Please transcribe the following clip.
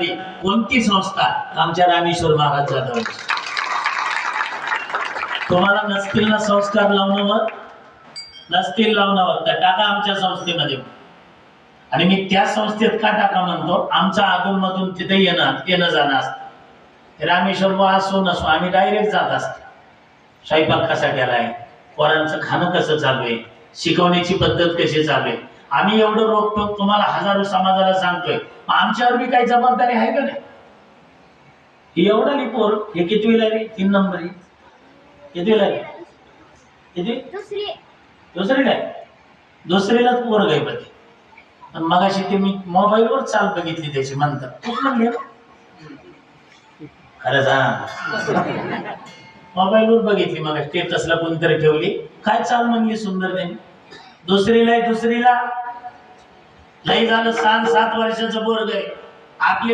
कोणती संस्था आमच्या रामेश्वर महाराज जाधव तुम्हाला नसतील ना संस्कार लावण्यावर नसतील लावण्यावर तर टाका आमच्या संस्थेमध्ये आणि मी त्या संस्थेत का टाका म्हणतो आमचा अधूनमधून तिथे येणं जाणं असतं रामेश्वर व असो नसो आम्ही डायरेक्ट जात असतो स्वयंपाक कसा केलाय पोरांचं खाणं कसं चालू आहे शिकवण्याची पद्धत कशी चालू आहे आम्ही एवढं रोखतो तुम्हाला हजारो समाजाला सांगतोय आमच्यावर बी काही जबाबदारी आहे का नाही एवढं लिपोर हे कितवीला आहे 3 नंबर कितवीला आहे किती दुसरीला आहे दुसरीलाच पोर गाय पती पण मगाशी ते मी मोबाईलवर चाल बघितली त्याची म्हणतात खूप म्हणले खरंच हा मोबाईलवर बघितली मग स्टेटसला कोणतरी ठेवली काय चाल म्हणली सुंदर त्यांनी दुसरीला लय झालं 6-7 वर्षाचं पोरग आहे आपले